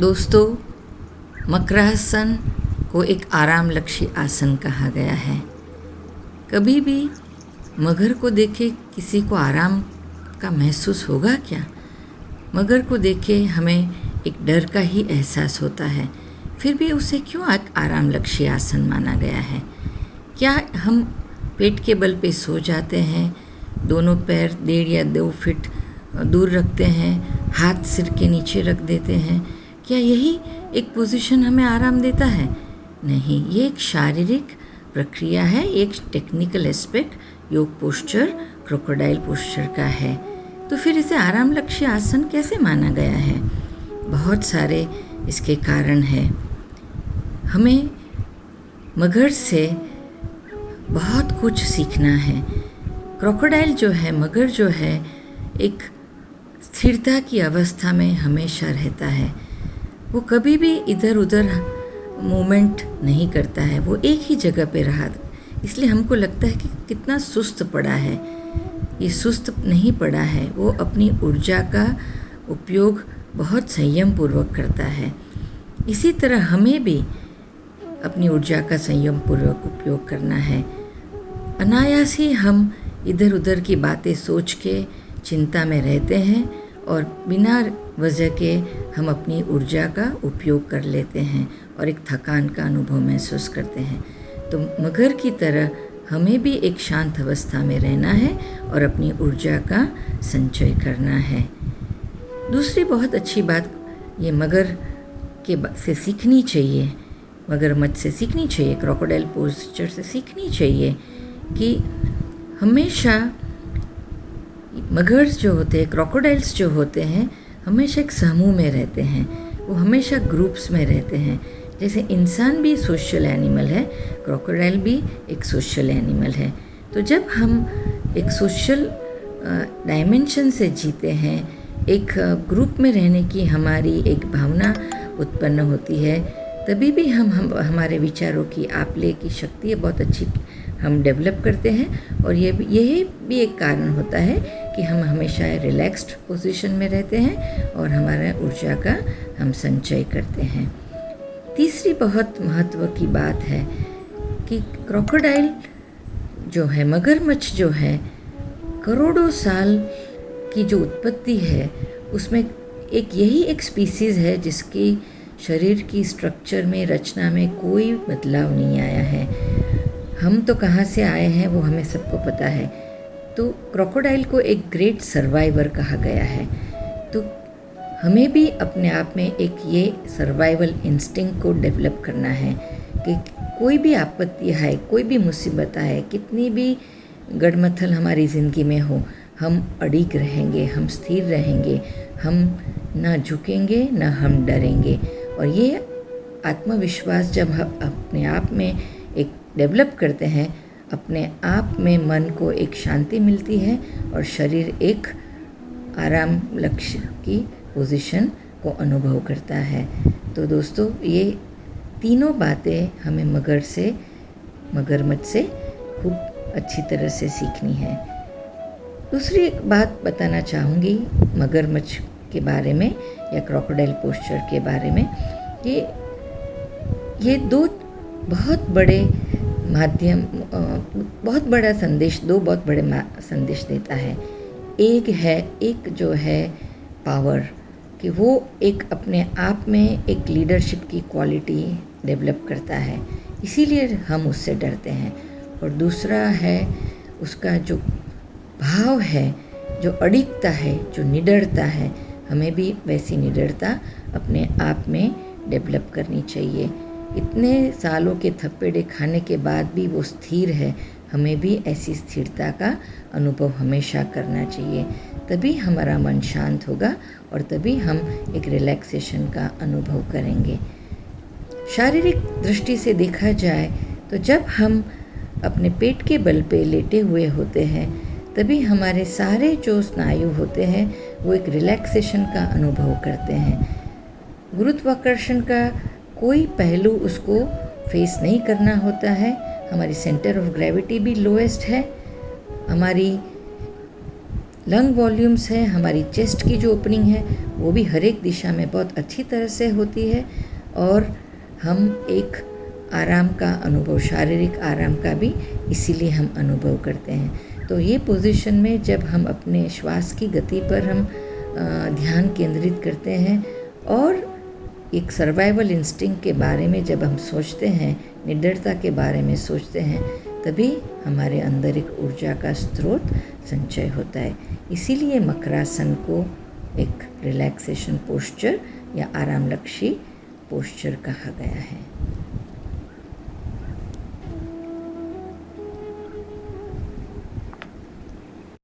दोस्तों, मकरासन को एक आरामलक्षी आसन कहा गया है। कभी भी मगर को देखे किसी को आराम का महसूस होगा क्या? मगर को देखे हमें एक डर का ही एहसास होता है, फिर भी उसे क्यों आरामलक्षी आसन माना गया है? क्या हम पेट के बल पे सो जाते हैं, दोनों पैर 1.5 या 2 फीट दूर रखते हैं, हाथ सिर के नीचे रख देते हैं? क्या यही एक पोजीशन हमें आराम देता है? नहीं, ये एक शारीरिक प्रक्रिया है, एक टेक्निकल एस्पेक्ट योग पोस्चर क्रोकोडाइल पोस्चर का है। तो फिर इसे आरामलक्षी आसन कैसे माना गया है? बहुत सारे इसके कारण हैं। हमें मगर से बहुत कुछ सीखना है। क्रोकोडाइल जो है, मगर जो है, एक स्थिरता की अवस्था में हमेशा रहता है। वो कभी भी इधर उधर मूवमेंट नहीं करता है, वो एक ही जगह पे रहा। इसलिए हमको लगता है कि कितना सुस्त पड़ा है। ये सुस्त नहीं पड़ा है, वो अपनी ऊर्जा का उपयोग बहुत संयम पूर्वक करता है। इसी तरह हमें भी अपनी ऊर्जा का संयम पूर्वक उपयोग करना है। अनायास ही हम इधर उधर की बातें सोच के चिंता में रहते हैं और बिना वजह के हम अपनी ऊर्जा का उपयोग कर लेते हैं और एक थकान का अनुभव महसूस करते हैं। तो मगर की तरह हमें भी एक शांत अवस्था में रहना है और अपनी ऊर्जा का संचय करना है। दूसरी बहुत अच्छी बात ये मगर से सीखनी चाहिए, मगरमच्छ से सीखनी चाहिए, क्रोकोडाइल पोस्चर से सीखनी चाहिए कि हमेशा मगर्स जो होते हैं, क्रोकोडाइल्स जो होते हैं, हमेशा एक समूह में रहते हैं। वो हमेशा ग्रुप्स में रहते हैं। जैसे इंसान भी सोशल एनिमल है, क्रोकोडाइल भी एक सोशल एनिमल है। तो जब हम एक सोशल डायमेंशन से जीते हैं, एक ग्रुप में रहने की हमारी एक भावना उत्पन्न होती है, तभी भी हम हमारे विचारों की आपले की शक्ति बहुत अच्छी हम डेवलप करते हैं। और यही भी एक कारण होता है कि हम हमेशा रिलैक्स्ड पोजीशन में रहते हैं और हमारा ऊर्जा का हम संचय करते हैं। तीसरी बहुत महत्व की बात है कि क्रोकोडाइल जो है, मगरमच्छ जो है, करोड़ों साल की जो उत्पत्ति है उसमें यही एक स्पीसीज़ है जिसकी शरीर की स्ट्रक्चर में, रचना में कोई बदलाव नहीं आया है। हम तो कहाँ से आए हैं वो हमें सबको पता है। तो क्रोकोडाइल को एक ग्रेट सर्वाइवर कहा गया है। तो हमें भी अपने आप में एक ये सर्वाइवल इंस्टिंक्ट को डेवलप करना है कि कोई भी आपत्ति है, कोई भी मुसीबत आए, कितनी भी गड़मथल हमारी ज़िंदगी में हो, हम अड़िग रहेंगे, हम स्थिर रहेंगे, हम ना झुकेंगे ना हम डरेंगे। और ये आत्मविश्वास जब हम अपने आप में एक डेवलप करते हैं, अपने आप में मन को एक शांति मिलती है और शरीर एक आराम लक्ष्य की पोजीशन को अनुभव करता है। तो दोस्तों, ये तीनों बातें हमें मगरमच्छ से खूब अच्छी तरह से सीखनी है। दूसरी एक बात बताना चाहूँगी मगरमच्छ के बारे में या क्रोकोडाइल पोस्चर के बारे में। ये दो बहुत बड़े माध्यम, बहुत बड़ा संदेश, दो बहुत बड़े संदेश देता है। एक जो है पावर, कि वो एक अपने आप में एक लीडरशिप की क्वालिटी डेवलप करता है, इसीलिए हम उससे डरते हैं। और दूसरा है उसका जो भाव है, जो अडिगता है, जो निडरता है। हमें भी वैसी निडरता अपने आप में डेवलप करनी चाहिए। इतने सालों के थप्पेड़े खाने के बाद भी वो स्थिर है, हमें भी ऐसी स्थिरता का अनुभव हमेशा करना चाहिए। तभी हमारा मन शांत होगा और तभी हम एक रिलैक्सेशन का अनुभव करेंगे। शारीरिक दृष्टि से देखा जाए तो जब हम अपने पेट के बल पे लेटे हुए होते हैं, तभी हमारे सारे जो स्नायु होते हैं वो एक रिलैक्सेशन का अनुभव करते हैं। गुरुत्वाकर्षण का कोई पहलू उसको फेस नहीं करना होता है। हमारी सेंटर ऑफ ग्रेविटी भी लोएस्ट है। हमारी लंग वॉल्यूम्स है, हमारी चेस्ट की जो ओपनिंग है वो भी हर एक दिशा में बहुत अच्छी तरह से होती है और हम एक आराम का अनुभव, शारीरिक आराम का भी इसीलिए हम अनुभव करते हैं। तो ये पोजीशन में जब हम अपने श्वास की गति पर हम ध्यान केंद्रित करते हैं और एक सर्वाइवल इंस्टिंक्ट के बारे में जब हम सोचते हैं, निडरता के बारे में सोचते हैं, तभी हमारे अंदर एक ऊर्जा का स्रोत संचय होता है। इसीलिए मकरासन को एक रिलैक्सेशन पोस्चर या आरामलक्षी पोस्चर कहा गया है।